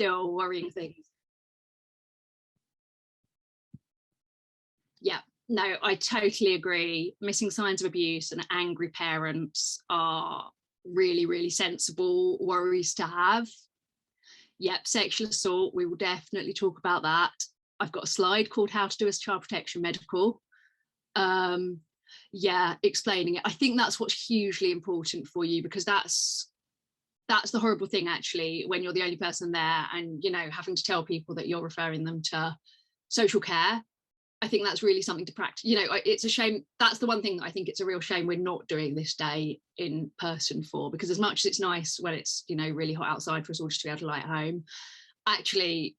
still worrying things. Yeah, no, I totally agree. Missing signs of abuse and angry parents are really, really sensible worries to have. Yep, sexual assault, we will definitely talk about that. I've got a slide called How to Do as Child Protection Medical. Yeah, explaining it. I think that's what's hugely important for you, because that's the horrible thing, actually, when you're the only person there and, you know, having to tell people that you're referring them to social care. I think that's really something to practice. You know, it's a shame. That's the one thing that I think it's a real shame we're not doing this day in person for, because as much as it's nice when it's, you know, really hot outside for us all just to be able to lie at home, actually,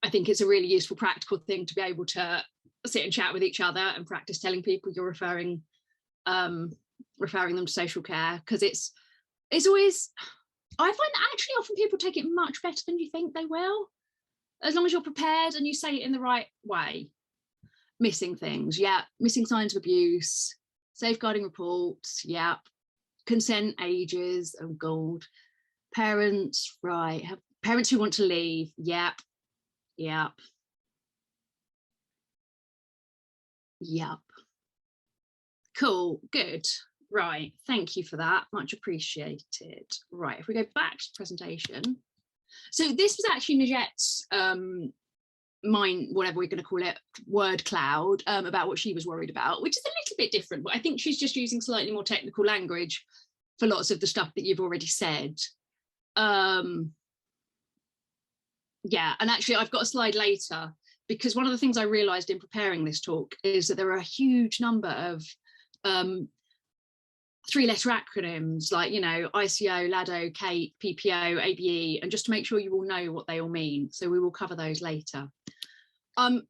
I think it's a really useful practical thing to be able to sit and chat with each other and practice telling people you're referring them to social care, because it's always, I find that actually often people take it much better than you think they will, as long as you're prepared and you say it in the right way. Missing things, yeah, missing signs of abuse, safeguarding reports, yeah, consent ages, oh god, parents, right, have parents who want to leave, yep, cool, good, right, thank you for that, much appreciated. Right, if we go back to the presentation, so this was actually Najette's mind, whatever we're going to call it, word cloud, about what she was worried about, which is a little bit different, but I think she's just using slightly more technical language for lots of the stuff that you've already said. Yeah, and actually I've got a slide later, because one of the things I realized in preparing this talk is that there are a huge number of 3-letter acronyms, like, you know, ICO, LADO, CAPE, PPO, ABE, and just to make sure you all know what they all mean. So we will cover those later.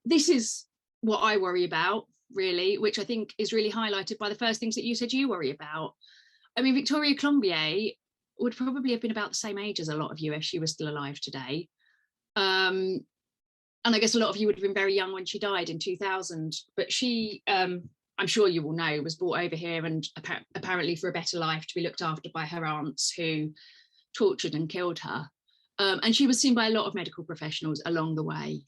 This is what I worry about, really, which I think is really highlighted by the first things that you said you worry about. I mean, Victoria Colombier would probably have been about the same age as a lot of you if she was still alive today. And I guess a lot of you would have been very young when she died in 2000, but she, I'm sure you will know, was brought over here and apparently for a better life, to be looked after by her aunts who tortured and killed her. And she was seen by a lot of medical professionals along the way,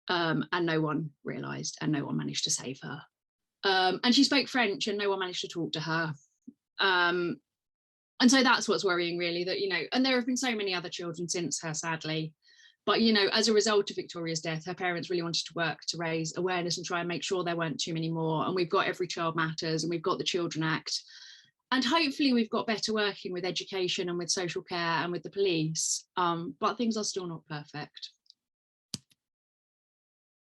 and no one realised and no one managed to save her. And she spoke French and no one managed to talk to her. And so that's what's worrying, really, that, you know, and there have been so many other children since her, sadly. But, you know, as a result of Victoria's death, her parents really wanted to work to raise awareness and try and make sure there weren't too many more. And we've got Every Child Matters, and we've got the Children Act. And hopefully we've got better working with education and with social care and with the police. But things are still not perfect.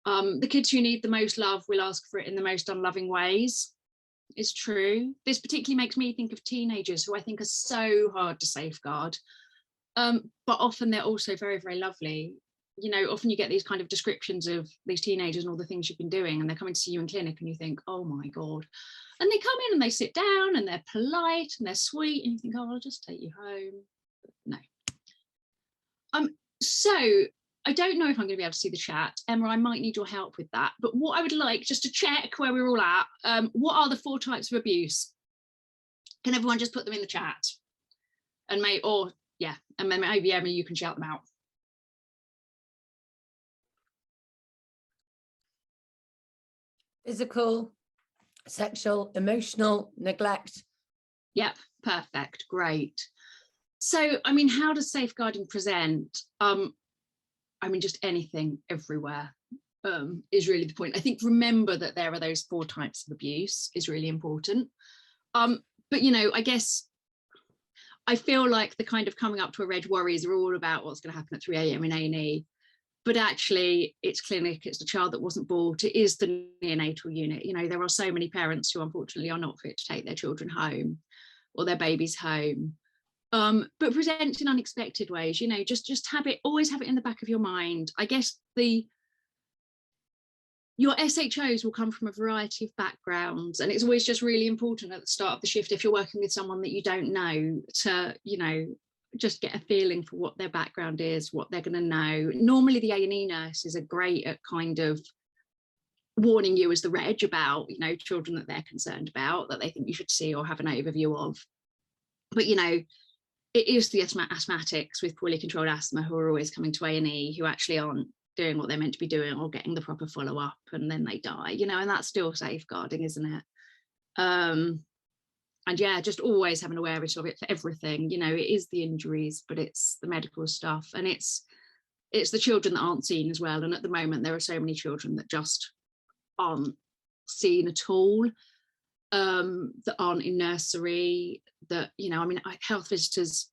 The kids who need the most love will ask for it in the most unloving ways. It's true. This particularly makes me think of teenagers, who I think are so hard to safeguard. But often they're also very, very lovely. You know, often you get these kind of descriptions of these teenagers and all the things you've been doing, and they're coming to see you in clinic and you think, oh my God. And they come in and they sit down and they're polite and they're sweet and you think, oh, I'll just take you home. But no. So I don't know if I'm going to be able to see the chat. Emma, I might need your help with that. But what I would like, just to check where we're all at, what are the 4 types of abuse? Can everyone just put them in the chat? And yeah, and then maybe Emma, you can shout them out. Physical, sexual, emotional, neglect. Yep, perfect, great. So, I mean, how does safeguarding present? I mean, just anything, everywhere, is really the point. I think remember that there are those 4 types of abuse is really important. But, you know, I guess I feel like the kind of coming up to a reg worries are all about what's going to happen at 3 a.m. in A&E. But actually, it's clinic, it's the child that wasn't brought, it is the neonatal unit. You know, there are so many parents who unfortunately are not fit to take their children home or their babies home. But present in unexpected ways, you know, just have it, always have it in the back of your mind. I guess your SHOs will come from a variety of backgrounds, and it's always just really important at the start of the shift, if you're working with someone that you don't know, to, you know, just get a feeling for what their background is, what they're going to know. Normally the A&E nurses are great at kind of warning you as the reg about, you know, children that they're concerned about, that they think you should see or have an overview of. But, you know, it is the asthmatics with poorly controlled asthma who are always coming to A&E, who actually aren't doing what they're meant to be doing or getting the proper follow-up, and then they die, you know, and that's still safeguarding, isn't it? And yeah, just always having awareness of it for everything. You know, it is the injuries, but it's the medical stuff, and it's the children that aren't seen as well. And at the moment, there are so many children that just aren't seen at all, that aren't in nursery, that, you know, I mean, health visitors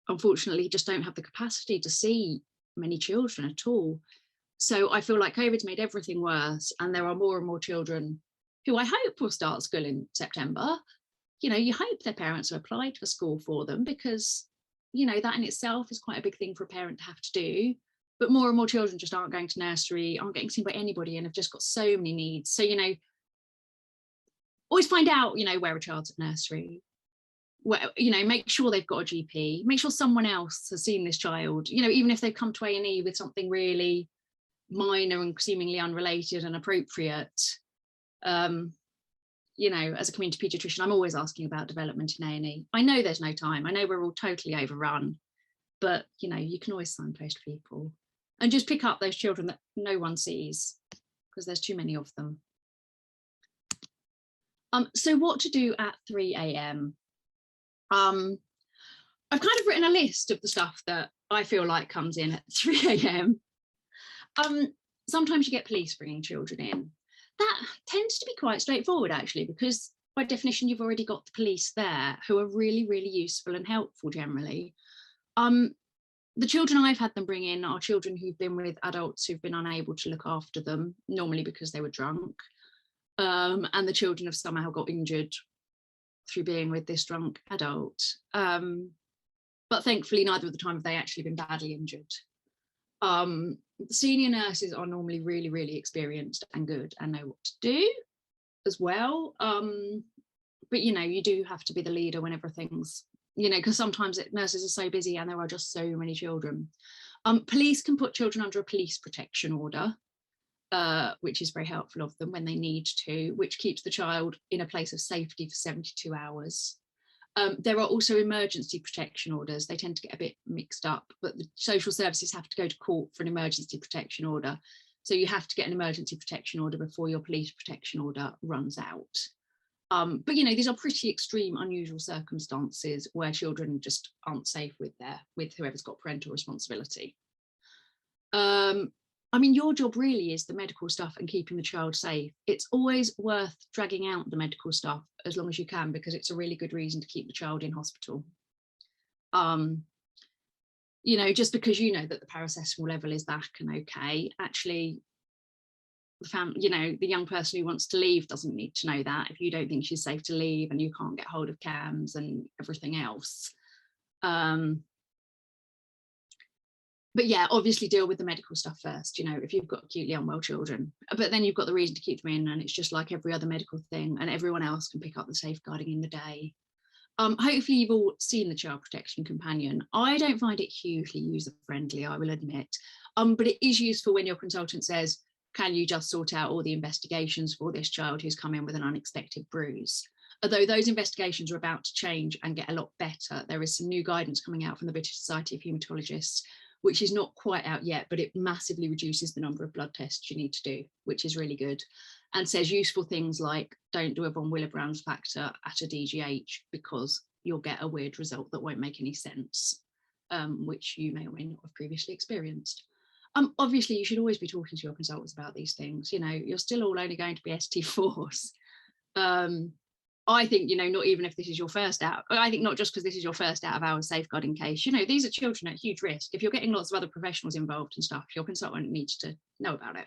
unfortunately just don't have the capacity to see many children at all. So I feel like COVID's made everything worse, and there are more and more children who I hope will start school in September. You know, you hope their parents have applied for school for them, because, you know, that in itself is quite a big thing for a parent to have to do. But more and more children just aren't going to nursery, aren't getting seen by anybody, and have just got so many needs. So, you know, always find out, you know, where a child's at nursery. Where, you know, make sure they've got a GP, make sure someone else has seen this child, you know, even if they've come to A&E with something really minor and seemingly unrelated and appropriate. You know, as a community paediatrician, I'm always asking about development in A&E. I know there's no time. I know we're all totally overrun, but, you know, you can always signpost people and just pick up those children that no one sees, because there's too many of them. So what to do at 3 a.m. I've kind of written a list of the stuff that I feel like comes in at 3 a.m. Sometimes you get police bringing children in. That tends to be quite straightforward, actually, because by definition, you've already got the police there who are really, really useful and helpful generally. The children I've had them bring in are children who've been with adults who've been unable to look after them, normally because they were drunk. And the children have somehow got injured through being with this drunk adult. But thankfully, neither of the time have they actually been badly injured. Senior nurses are normally really, really experienced and good and know what to do as well. But, you know, you do have to be the leader when everything's, you know, because sometimes nurses are so busy and there are just so many children. Police can put children under a police protection order, which is very helpful of them when they need to, which keeps the child in a place of safety for 72 hours. There are also emergency protection orders. They tend to get a bit mixed up, but the social services have to go to court for an emergency protection order. So you have to get an emergency protection order before your police protection order runs out. But, you know, these are pretty extreme, unusual circumstances where children just aren't safe with whoever's got parental responsibility. I mean, your job really is the medical stuff and keeping the child safe. It's always worth dragging out the medical stuff as long as you can, because it's a really good reason to keep the child in hospital. You know, just because you know that the paracetamol level is back and okay, actually, you know, the young person who wants to leave doesn't need to know that if you don't think she's safe to leave and you can't get hold of CAMS and everything else. But yeah, obviously deal with the medical stuff first, you know, if you've got acutely unwell children, but then you've got the reason to keep them in, and it's just like every other medical thing, and everyone else can pick up the safeguarding in the day. Hopefully you've all seen the Child Protection Companion. I don't find it hugely user-friendly, I will admit, but it is useful when your consultant says, can you just sort out all the investigations for this child who's come in with an unexpected bruise? Although those investigations are about to change and get a lot better. There is some new guidance coming out from the British Society of Haematologists, which is not quite out yet, but it massively reduces the number of blood tests you need to do, which is really good, and says useful things like don't do a von Willebrand factor at a DGH because you'll get a weird result that won't make any sense, which you may or may not have previously experienced. Obviously, you should always be talking to your consultants about these things. You know, you're still all only going to be ST4s. I think, you know, not even if this is your first out, I think not just because this is your first out of hours safeguarding case, you know, these are children at huge risk. If you're getting lots of other professionals involved and stuff, your consultant needs to know about it.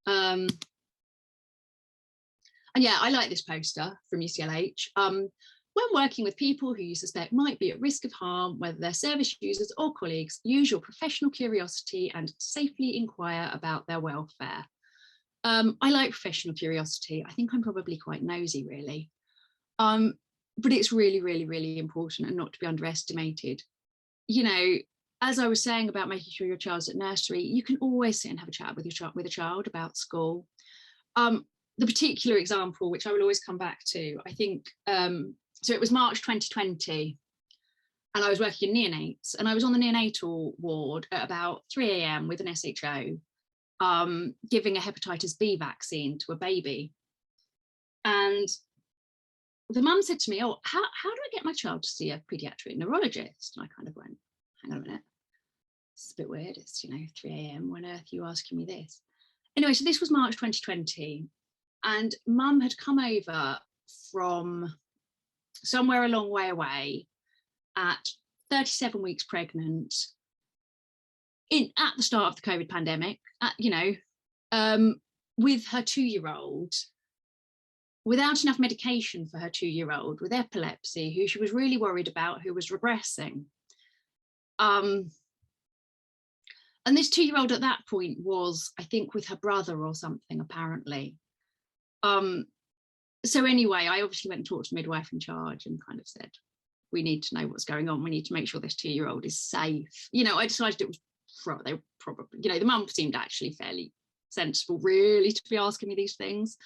And yeah, I like this poster from UCLH. When working with people who you suspect might be at risk of harm, whether they're service users or colleagues, use your professional curiosity and safely inquire about their welfare. I like professional curiosity. I think I'm probably quite nosy, really. But it's really, really, really important and not to be underestimated. You know, as I was saying about making sure your child's at nursery, you can always sit and have a chat with a child about school. The particular example, which I will always come back to, I think, so it was March 2020. and I was working in neonates, and I was on the neonatal ward at about 3 a.m. with an SHO, giving a hepatitis B vaccine to a baby. And the mum said to me, oh, how do I get my child to see a paediatric neurologist? And I kind of went, hang on a minute, it's a bit weird. It's, 3 a.m. When on earth are you asking me this? Anyway, so this was March 2020, and mum had come over from somewhere a long way away at 37 weeks pregnant, at the start of the COVID pandemic, with her 2-year-old, without enough medication for her 2-year-old, with epilepsy, who she was really worried about, who was regressing. And this 2-year-old at that point was, I think, with her brother or something, apparently. So anyway, I obviously went and talked to the midwife in charge and kind of said, we need to know what's going on. We need to make sure this 2-year-old is safe. I decided it was, they probably, the mum seemed actually fairly sensible, really, to be asking me these things.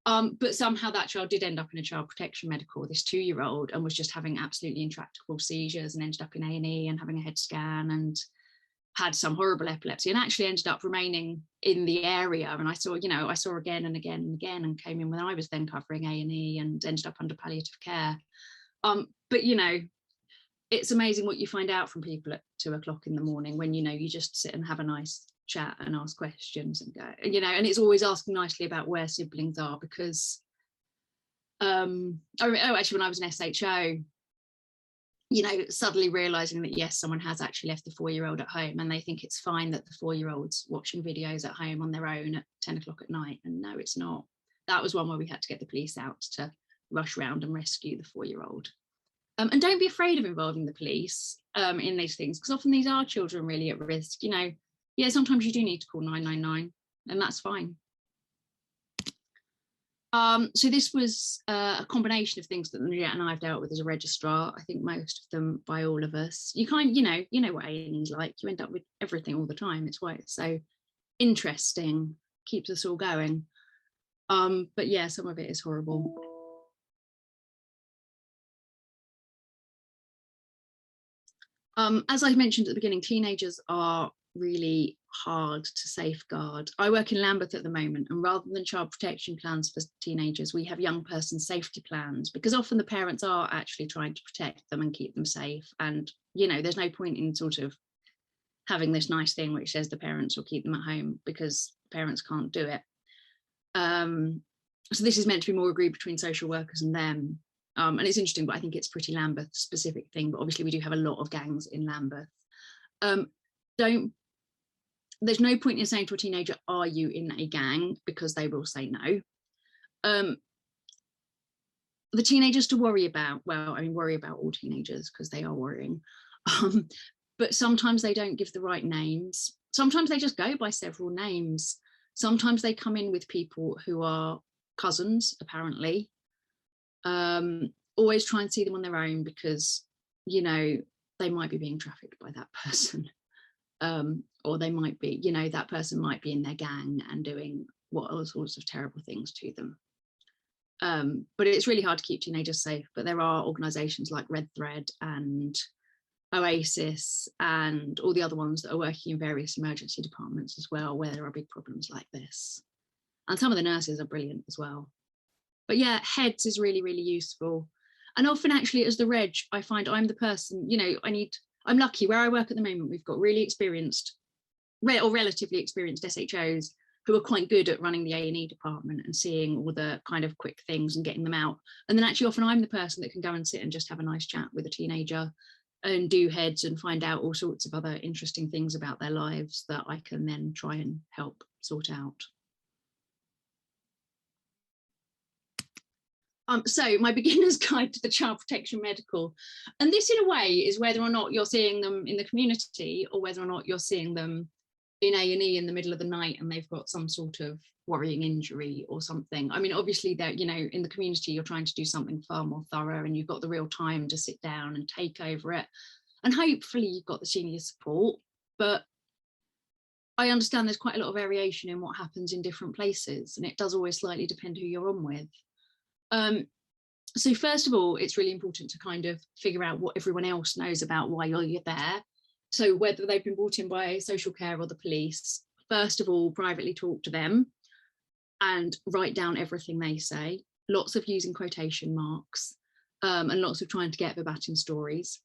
But somehow that child did end up in a child protection medical, this 2-year-old, and was just having absolutely intractable seizures, and ended up in A&E and having a head scan, and had some horrible epilepsy, and actually ended up remaining in the area. And I saw again and again and again, and came in when I was then covering A&E, and ended up under palliative care. But it's amazing what you find out from people at 2 o'clock in the morning, when you just sit and have a nice chat and ask questions and go, and it's always asking nicely about where siblings are, because actually when I was an SHO, suddenly realizing that yes, someone has actually left the 4-year-old at home, and they think it's fine that the 4-year-old's watching videos at home on their own at 10 o'clock at night, and no, it's not. That was one where we had to get the police out to rush around and rescue the 4-year-old. And don't be afraid of involving the police in these things, because often these are children really at risk. Sometimes you do need to call 999, and that's fine. So this was a combination of things that Mariette and I have dealt with as a registrar. I think most of them by all of us. You know what A&E's like. You end up with everything all the time. It's why it's so interesting, keeps us all going. But yeah, some of it is horrible. As I mentioned at the beginning, teenagers are really hard to safeguard. I work in Lambeth at the moment, and rather than child protection plans for teenagers, we have young person safety plans, because often the parents are actually trying to protect them and keep them safe. And, there's no point in sort of having this nice thing which says the parents will keep them at home, because parents can't do it. So this is meant to be more agreed between social workers and them. And it's interesting, but I think it's pretty Lambeth specific thing, but obviously we do have a lot of gangs in Lambeth. There's no point in saying to a teenager, are you in a gang? Because they will say no. The teenagers to worry about, worry about all teenagers, because they are worrying. But sometimes they don't give the right names. Sometimes they just go by several names. Sometimes they come in with people who are cousins, apparently. Always try and see them on their own, because they might be being trafficked by that person, or they might be, that person might be in their gang and doing all sorts of terrible things to them. But it's really hard to keep teenagers safe. But there are organisations like Red Thread and Oasis and all the other ones that are working in various emergency departments as well, where there are big problems like this. And some of the nurses are brilliant as well. But yeah, heads is really, really useful. And often actually as the reg, I find I'm the person, I'm lucky where I work at the moment, we've got really experienced or relatively experienced SHOs who are quite good at running the A&E department and seeing all the kind of quick things and getting them out. And then actually often I'm the person that can go and sit and just have a nice chat with a teenager and do heads and find out all sorts of other interesting things about their lives that I can then try and help sort out. So my beginner's guide to the child protection medical, and this in a way is whether or not you're seeing them in the community or whether or not you're seeing them in A&E in the middle of the night and they've got some sort of worrying injury or something. I mean, obviously they're, in the community you're trying to do something far more thorough and you've got the real time to sit down and take over it, and hopefully you've got the senior support. But I understand there's quite a lot of variation in what happens in different places, and it does always slightly depend who you're on with. So first of all, it's really important to kind of figure out what everyone else knows about why you're there. So whether they've been brought in by social care or the police, first of all, privately talk to them and write down everything they say. Lots of using quotation marks and lots of trying to get verbatim stories.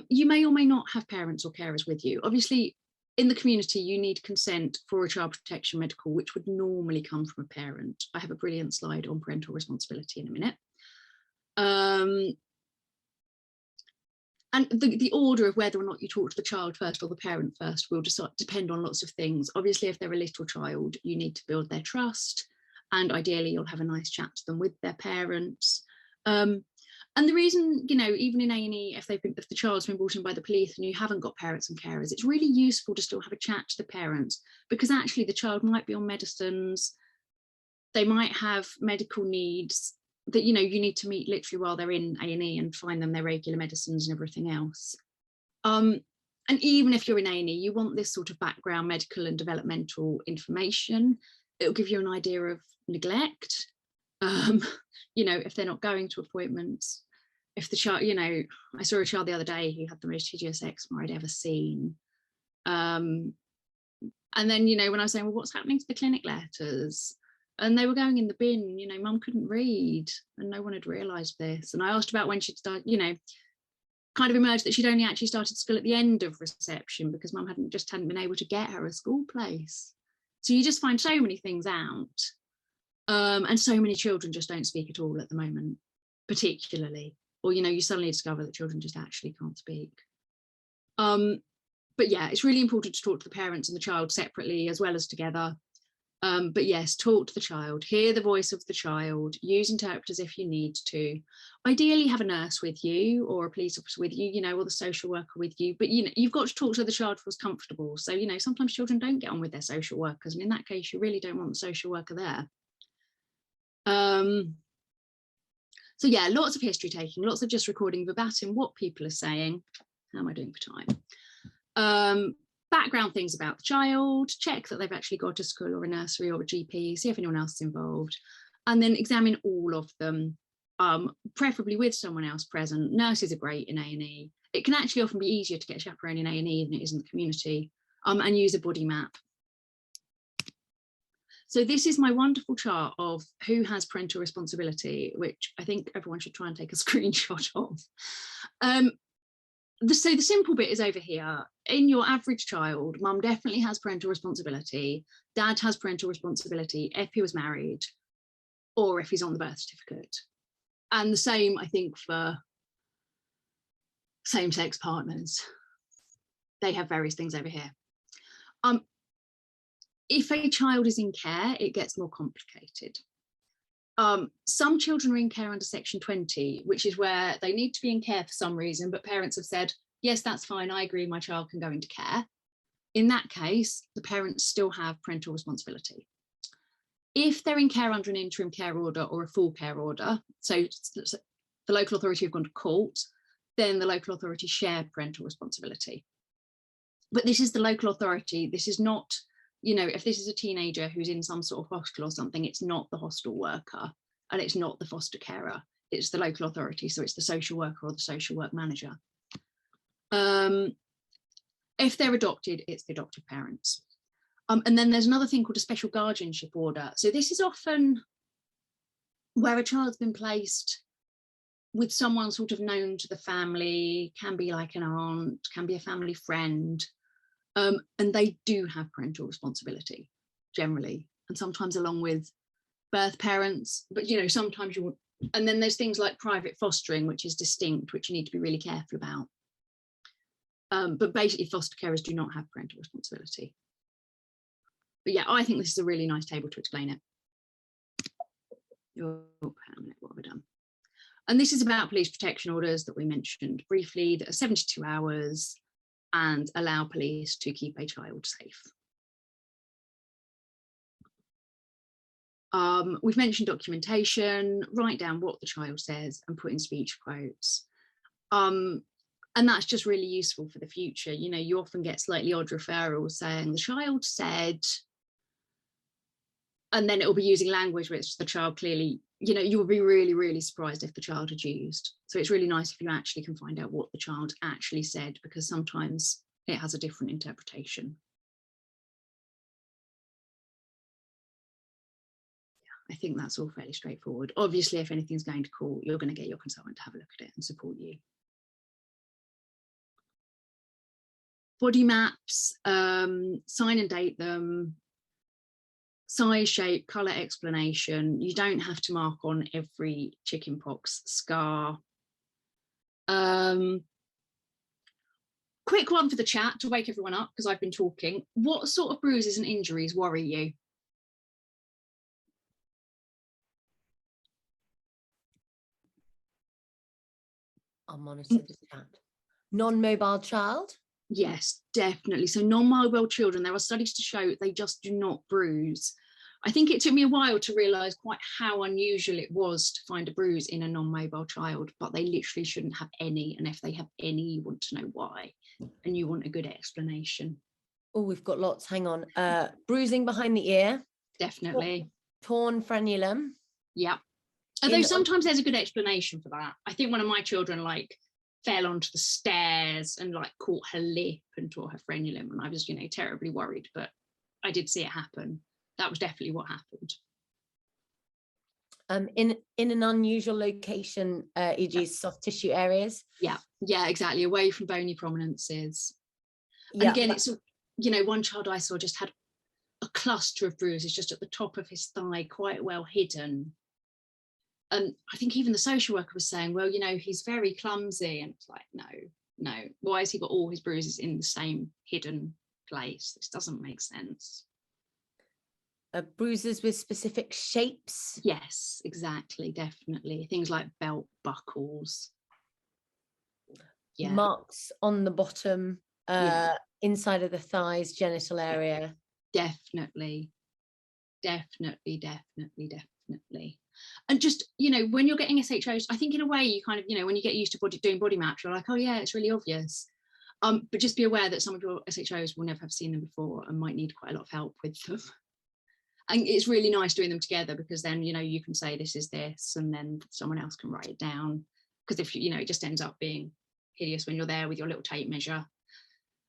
You may or may not have parents or carers with you. Obviously, in the community, you need consent for a child protection medical, which would normally come from a parent. I have a brilliant slide on parental responsibility in a minute. And the order of whether or not you talk to the child first or the parent first will depend on lots of things. Obviously, if they're a little child, you need to build their trust, and ideally you'll have a nice chat to them with their parents. And the reason, you know, even in A&E, if the child's been brought in by the police and you haven't got parents and carers, it's really useful to still have a chat to the parents, because actually the child might be on medicines, they might have medical needs that, you know, you need to meet literally while they're in A&E and find them their regular medicines and everything else. And even if you're in A&E, you want this sort of background medical and developmental information. It'll give you an idea of neglect. You know, if they're not going to appointments, if the child, you know, I saw a child the other day who had the most hideous eczema I'd ever seen. And then, you know, when I was saying, well, what's happening to the clinic letters? And they were going in the bin, you know, mum couldn't read and no one had realised this. And I asked about when she'd started, you know, kind of emerged that she'd only actually started school at the end of reception because mum hadn't been able to get her a school place. So you just find so many things out. And so many children just don't speak at all at the moment, particularly, or, you know, you suddenly discover that children just actually can't speak. But yeah, it's really important to talk to the parents and the child separately as well as together. But yes, talk to the child, hear the voice of the child, use interpreters if you need to. Ideally have a nurse with you or a police officer with you, you know, or the social worker with you, but, you know, you've got to talk so the child feels comfortable. So, you know, sometimes children don't get on with their social workers, and in that case, you really don't want the social worker there. So yeah, lots of history taking, lots of just recording verbatim what people are saying. How am I doing for time? Background things about the child, check that they've actually got a school or a nursery or a GP, see if anyone else is involved, and then examine all of them, preferably with someone else present. Nurses are great in A&E. It can actually often be easier to get a chaperone in A&E than it is in the community, and use a body map. So this is my wonderful chart of who has parental responsibility, which I think everyone should try and take a screenshot of. So the simple bit is over here. In your average child, mum definitely has parental responsibility, dad has parental responsibility if he was married or if he's on the birth certificate. And the same, I think, for same-sex partners. They have various things over here. If a child is in care, it gets more complicated. Some children are in care under Section 20, which is where they need to be in care for some reason, but parents have said, yes, that's fine, I agree, my child can go into care. In that case, the parents still have parental responsibility. If they're in care under an interim care order or a full care order, so the local authority have gone to court, then the local authority share parental responsibility. But this is the local authority, this is not, you know, if this is a teenager who's in some sort of hostel or something, it's not the hostel worker and it's not the foster carer, it's the local authority. So it's the social worker or the social work manager. If they're adopted, it's the adoptive parents. And then there's another thing called a special guardianship order. So this is often where a child's been placed with someone sort of known to the family, can be like an aunt, can be a family friend. And they do have parental responsibility generally, and sometimes along with birth parents, but, you know, sometimes you want, and then there's things like private fostering, which is distinct, which you need to be really careful about. But basically foster carers do not have parental responsibility. But yeah, I think this is a really nice table to explain it. Oh, hang on a minute, what have I done? And this is about police protection orders that we mentioned briefly, that are 72 hours and allow police to keep a child safe. We've mentioned documentation, write down what the child says and put in speech quotes. And that's just really useful for the future. You know, you often get slightly odd referrals saying the child said, And then it'll be using language which the child clearly, you know, you'll be really, really surprised if the child had used. So it's really nice if you actually can find out what the child actually said, because sometimes it has a different interpretation. I think that's all fairly straightforward. Obviously, if anything's going to court, you're going to get your consultant to have a look at it and support you. Body maps, sign and date them, size, shape, colour explanation. You don't have to mark on every chickenpox scar. Quick one for the chat to wake everyone up, because I've been talking. What sort of bruises and injuries worry you? I'll monitor the chat. Non-mobile child? Yes, definitely. So non-mobile children, there are studies to show they just do not bruise. I think it took me a while to realise quite how unusual it was to find a bruise in a non-mobile child, but they literally shouldn't have any. And if they have any, you want to know why, and you want a good explanation. Oh, we've got lots. Hang on. Bruising behind the ear. Definitely. Torn frenulum. Yeah. Although sometimes there's a good explanation for that. I think one of my children like fell onto the stairs and like caught her lip and tore her frenulum, and I was, you know, terribly worried, but I did see it happen. That was definitely what happened. In an unusual location, e.g. soft tissue areas. Yeah, exactly. Away from bony prominences. And yeah, again, it's, you know, one child I saw just had a cluster of bruises just at the top of his thigh, quite well hidden. And I think even the social worker was saying, well, you know, he's very clumsy. And it's like, no, why has he got all his bruises in the same hidden place? This doesn't make sense. Bruises with specific shapes. Yes, exactly, definitely. Things like belt buckles. Yeah. Marks on the bottom, inside of the thighs, genital area. Definitely. And just, you know, when you're getting SHOs, I think in a way you kind of, you know, when you get used to doing body maps, you're like, oh yeah, it's really obvious. But just be aware that some of your SHOs will never have seen them before and might need quite a lot of help with them. And it's really nice doing them together, because then, you know, you can say this is this, and then someone else can write it down. Because if you know, it just ends up being hideous when you're there with your little tape measure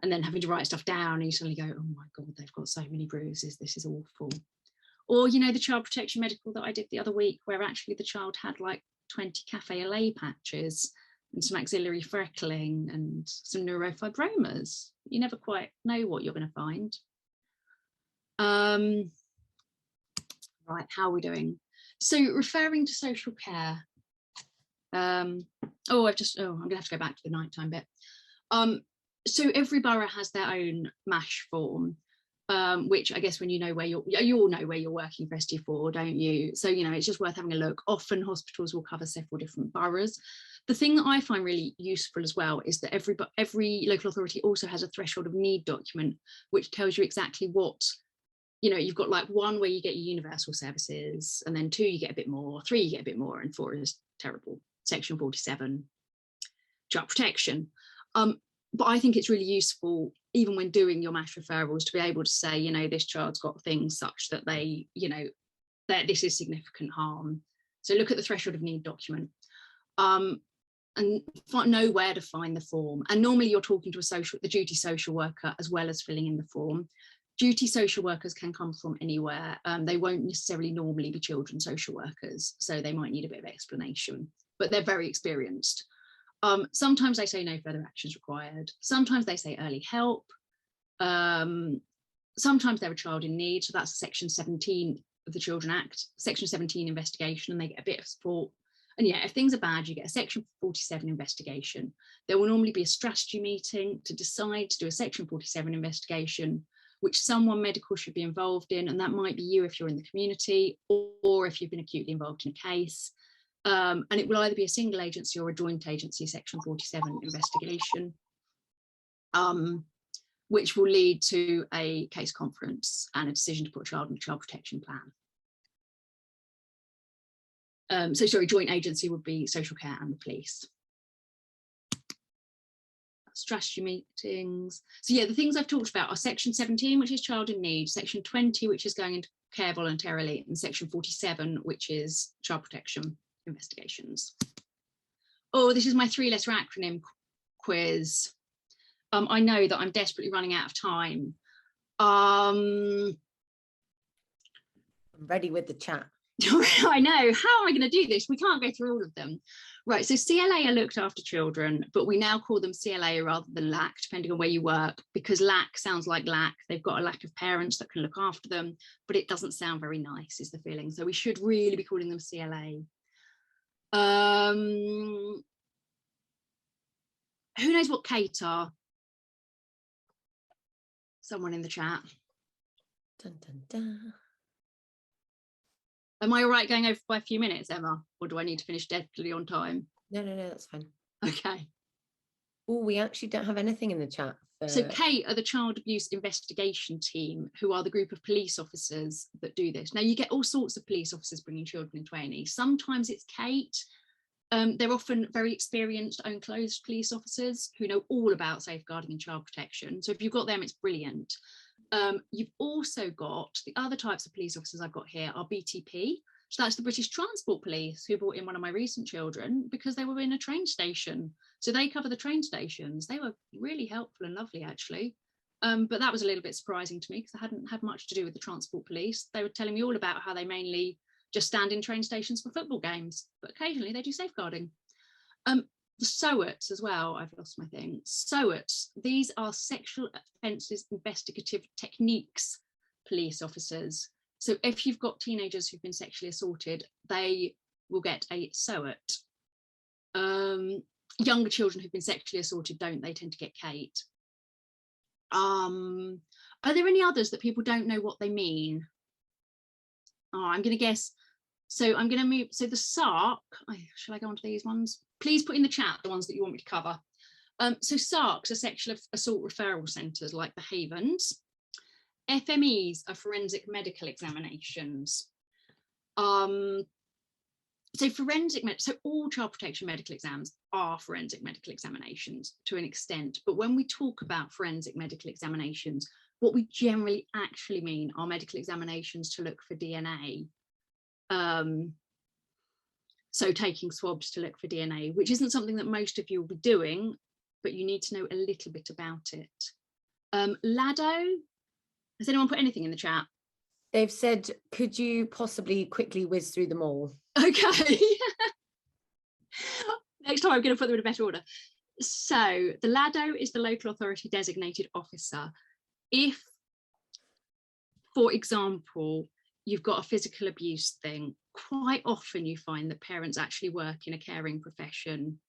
and then having to write stuff down, and you suddenly go, oh my God, they've got so many bruises, this is awful. Or, you know, the child protection medical that I did the other week, where actually the child had like 20 cafe au lait patches and some axillary freckling and some neurofibromas. You never quite know what you're going to find. Right, how are we doing? So referring to social care. I'm going to have to go back to the nighttime bit. So every borough has their own MASH form, which I guess when you know where you all know where you're working for ST4, don't you? So, you know, it's just worth having a look. Often hospitals will cover several different boroughs. The thing that I find really useful as well is that every local authority also has a threshold of need document, which tells you exactly what, you know, you've got like 1 where you get your universal services, and then 2 you get a bit more, 3 you get a bit more, and 4 is terrible. Section 47, child protection. But I think it's really useful, even when doing your MASH referrals, to be able to say, you know, this child's got things such that they, you know, that this is significant harm. So look at the threshold of need document, and know where to find the form. And normally you're talking to the duty social worker as well as filling in the form. Duty social workers can come from anywhere. They won't necessarily normally be children's social workers, so they might need a bit of explanation, but they're very experienced. Sometimes they say no further actions required. Sometimes they say early help. Sometimes they're a child in need, so that's Section 17 of the Children Act, Section 17 investigation, and they get a bit of support. And yeah, if things are bad, you get a Section 47 investigation. There will normally be a strategy meeting to decide to do a Section 47 investigation, which someone medical should be involved in, and that might be you if you're in the community, or if you've been acutely involved in a case. And it will either be a single agency or a joint agency Section 47 investigation, which will lead to a case conference and a decision to put a child on a child protection plan. Joint agency would be social care and the police. strategy meetings. So yeah, the things I've talked about are section 17, which is child in need, section 20, which is going into care voluntarily, and section 47, which is child protection investigations. Oh, this is my 3-letter acronym quiz. I know that I'm desperately running out of time. I'm ready with the chat. I know, how am I going to do this? We can't go through all of them. Right, so CLA are looked after children, but we now call them CLA rather than LAC, depending on where you work, because LAC sounds like lack. They've got a lack of parents that can look after them, but it doesn't sound very nice, is the feeling. So we should really be calling them CLA. Who knows what Kate are? Someone in the chat. Dun, dun, dun. Am I all right going over by a few minutes, Emma? Or do I need to finish deadly on time? No, that's fine. Okay. Oh, we actually don't have anything in the chat. So Kate are the child abuse investigation team, who are the group of police officers that do this. Now, you get all sorts of police officers bringing children into A&E. Sometimes it's Kate. They're often very experienced, own clothes police officers who know all about safeguarding and child protection. So if you've got them, it's brilliant. You've also got the other types of police officers I've got here are BTP. So that's the British Transport Police, who brought in one of my recent children because they were in a train station. So they cover the train stations. They were really helpful and lovely, actually. But that was a little bit surprising to me because I hadn't had much to do with the Transport Police. They were telling me all about how they mainly just stand in train stations for football games, but occasionally they do safeguarding. The SOATs as well, I've lost my thing. SOATs, these are Sexual Offences Investigative Techniques police officers. So if you've got teenagers who've been sexually assaulted, they will get a SOAT. Younger children who've been sexually assaulted don't, they tend to get Kate. Are there any others that people don't know what they mean? Oh, I'm going to guess. So I'm going to move. So the SARC, shall I go on to these ones? Please put in the chat the ones that you want me to cover. So SARCs are sexual assault referral centres like the Havens. FMEs are forensic medical examinations. So all child protection medical exams are forensic medical examinations to an extent. But when we talk about forensic medical examinations, what we generally actually mean are medical examinations to look for DNA. So taking swabs to look for DNA, which isn't something that most of you will be doing, but you need to know a little bit about it. Lado, has anyone put anything in the chat? They've said, could you possibly quickly whiz through them all? Okay. Next time I'm going to put them in a better order. So the LADO is the local authority designated officer. If, for example, you've got a physical abuse thing, quite often you find that parents actually work in a caring profession.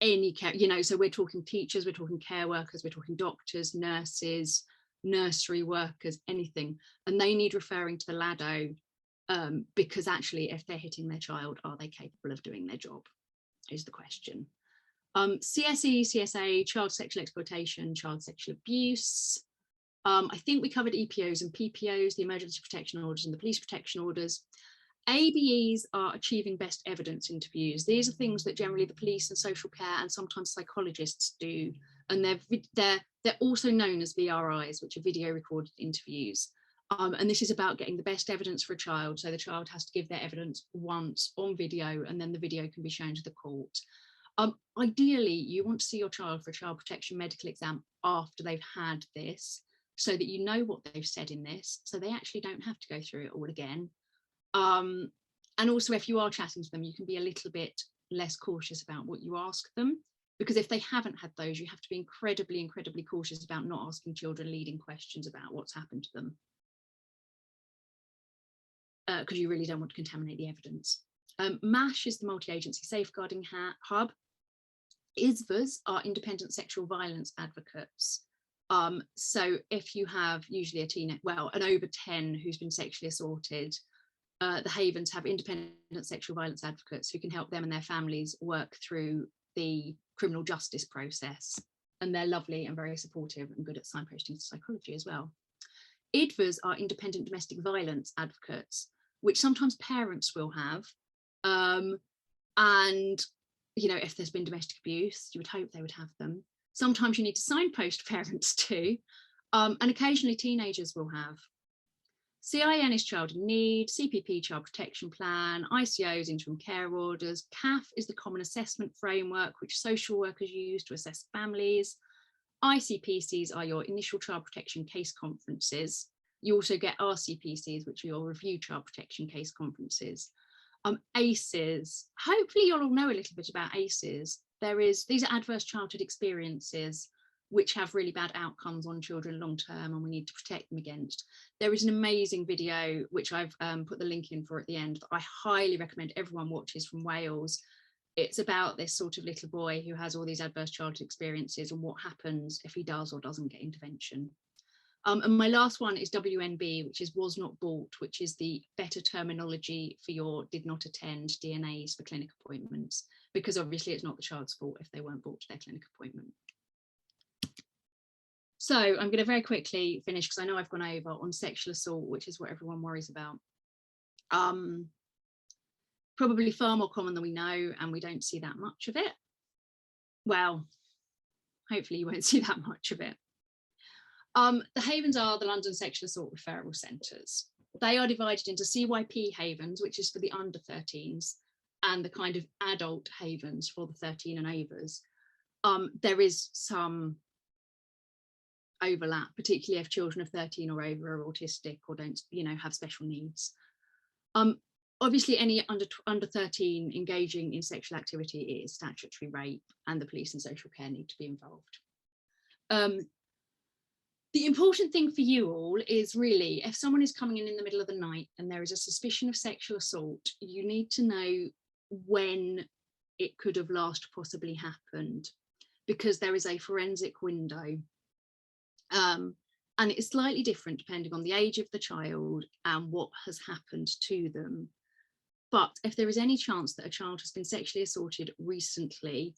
Any care, so we're talking teachers, we're talking care workers, we're talking doctors, nurses, nursery workers, anything, and they need referring to the LADO because actually if they're hitting their child, are they capable of doing their job is the question. CSE, CSA, child sexual exploitation, child sexual abuse. I think we covered EPOs and PPOs, the emergency protection orders and the police protection orders. ABEs are achieving best evidence interviews. These are things that generally the police and social care and sometimes psychologists do. And they're also known as VRIs, which are video recorded interviews. And this is about getting the best evidence for a child. So the child has to give their evidence once on video, and then the video can be shown to the court. Ideally, you want to see your child for a child protection medical exam after they've had this, so that you know what they've said in this, so they actually don't have to go through it all again. And also, if you are chatting to them, you can be a little bit less cautious about what you ask them, because if they haven't had those, you have to be incredibly, incredibly cautious about not asking children leading questions about what's happened to them, because you really don't want to contaminate the evidence. MASH is the multi-agency safeguarding hub. ISVAs are independent sexual violence advocates. So if you have usually an over 10 who's been sexually assaulted, the Havens have independent sexual violence advocates who can help them and their families work through the criminal justice process. And they're lovely and very supportive and good at signposting to psychology as well. IDVAs are independent domestic violence advocates, which sometimes parents will have. And, if there's been domestic abuse, you would hope they would have them. Sometimes you need to signpost parents too, and occasionally teenagers will have. CIN is child in need, CPP child protection plan, ICOs interim care orders, CAF is the common assessment framework which social workers use to assess families. ICPCs are your initial child protection case conferences. You also get RCPCs, which are your review child protection case conferences. ACEs, hopefully you'll all know a little bit about ACEs. These are adverse childhood experiences which have really bad outcomes on children long term, and we need to protect them against. There is an amazing video, which I've put the link in for at the end, that I highly recommend everyone watches, from Wales. It's about this sort of little boy who has all these adverse childhood experiences and what happens if he does or doesn't get intervention. And my last one is WNB, which is was not bought, which is the better terminology for your did not attend DNAs for clinic appointments, because obviously it's not the child's fault if they weren't brought to their clinic appointment. So I'm going to very quickly finish, because I know I've gone over, on sexual assault, which is what everyone worries about. Probably far more common than we know, and we don't see that much of it. Well, hopefully you won't see that much of it. The havens are the London Sexual Assault Referral Centres. They are divided into CYP havens, which is for the under 13s, and the kind of adult havens for the 13 and overs. There is some overlap, particularly if children of 13 or over are autistic or don't, have special needs. Obviously, any under 13 engaging in sexual activity is statutory rape, and the police and social care need to be involved. The important thing for you all is really, if someone is coming in the middle of the night and there is a suspicion of sexual assault, you need to know when it could have last possibly happened, because there is a forensic window. And it's slightly different depending on the age of the child and what has happened to them. But if there is any chance that a child has been sexually assaulted recently,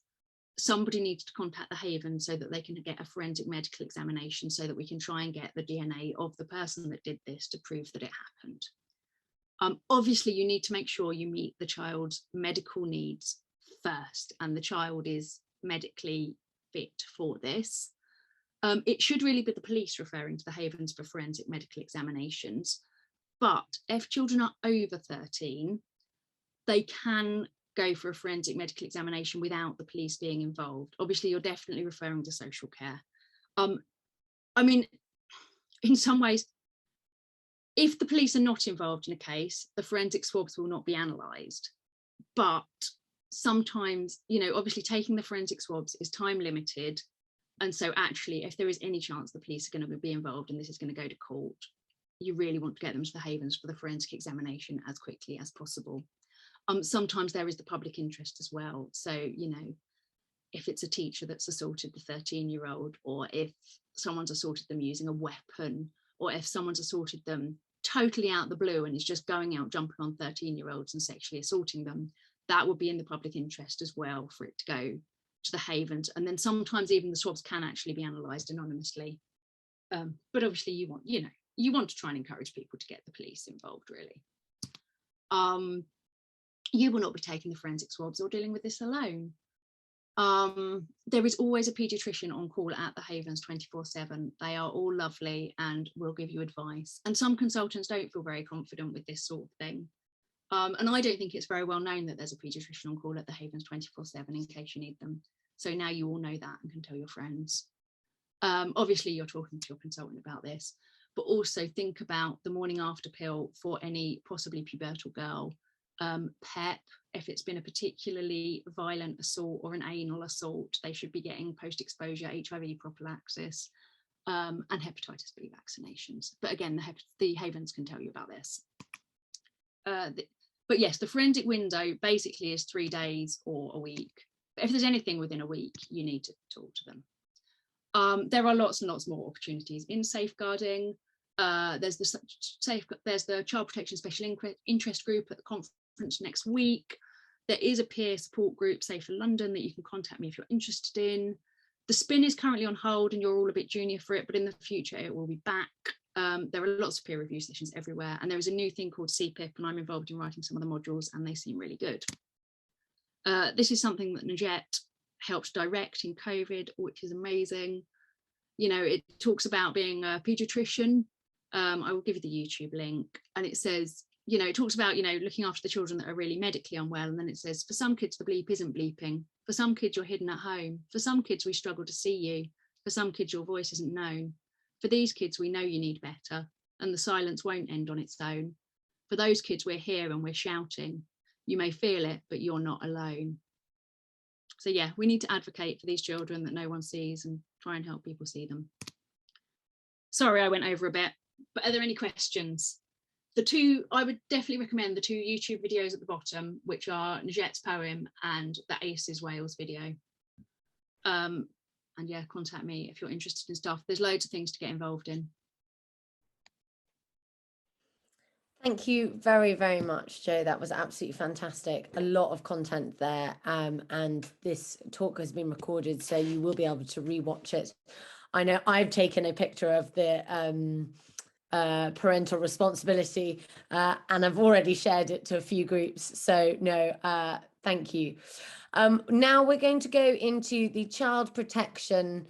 somebody needs to contact the haven so that they can get a forensic medical examination, so that we can try and get the DNA of the person that did this to prove that it happened. Obviously, you need to make sure you meet the child's medical needs first, and the child is medically fit for this. It should really be the police referring to the havens for forensic medical examinations. But if children are over 13, they can go for a forensic medical examination without the police being involved. Obviously, you're definitely referring to social care. I mean, in some ways, if the police are not involved in a case, the forensic swabs will not be analysed. But sometimes, obviously taking the forensic swabs is time limited. And so actually, if there is any chance the police are going to be involved and this is going to go to court, you really want to get them to the havens for the forensic examination as quickly as possible. Sometimes there is the public interest as well. So, if it's a teacher that's assaulted the 13-year-old, or if someone's assaulted them using a weapon, or if someone's assaulted them totally out of the blue and is just going out jumping on 13-year-olds and sexually assaulting them, that would be in the public interest as well for it to go to the havens. And then sometimes even the swabs can actually be analysed anonymously. But obviously you want to try and encourage people to get the police involved, really. You will not be taking the forensic swabs or dealing with this alone. There is always a paediatrician on call at the havens 24/7. They are all lovely and will give you advice. And some consultants don't feel very confident with this sort of thing. And I don't think it's very well known that there's a paediatrician on call at the havens 24/7 in case you need them. So now you all know that and can tell your friends. Obviously, you're talking to your consultant about this, but also think about the morning after pill for any possibly pubertal girl. PEP, if it's been a particularly violent assault or an anal assault, they should be getting post-exposure HIV prophylaxis, and hepatitis B vaccinations. But again, the havens can tell you about this. But yes, the forensic window basically is 3 days or a week. But if there's anything within a week, you need to talk to them. There are lots and lots more opportunities in safeguarding. There's the Child Protection Special Interest Group at the conference next week. There is a peer support group, Safer London, that you can contact me if you're interested in. The spin is currently on hold and you're all a bit junior for it, but in the future it will be back. There are lots of peer review sessions everywhere, and there is a new thing called CPIP, and I'm involved in writing some of the modules and they seem really good. This is something that Najette helps direct in COVID, which is amazing. You know, it talks about being a paediatrician. I will give you the YouTube link, and it says, you know, it talks about, you know, looking after the children that are really medically unwell. And then it says, for some kids, the bleep isn't bleeping. For some kids, you're hidden at home. For some kids, we struggle to see you. For some kids, your voice isn't known. For these kids, we know you need better, and the silence won't end on its own. For those kids, we're here and we're shouting. You may feel it, but you're not alone. So yeah, we need to advocate for these children that no one sees and try and help people see them. Sorry, I went over a bit, but are there any questions? I would definitely recommend the 2 YouTube videos at the bottom, which are Najette's poem and the Aces Wales video. And yeah, contact me if you're interested in stuff. There's loads of things to get involved in. Thank you very, very much, Jo. That was absolutely fantastic. A lot of content there. And this talk has been recorded, so you will be able to rewatch it. I know I've taken a picture of the parental responsibility, and I've already shared it to a few groups. So no, thank you. Now we're going to go into the child protection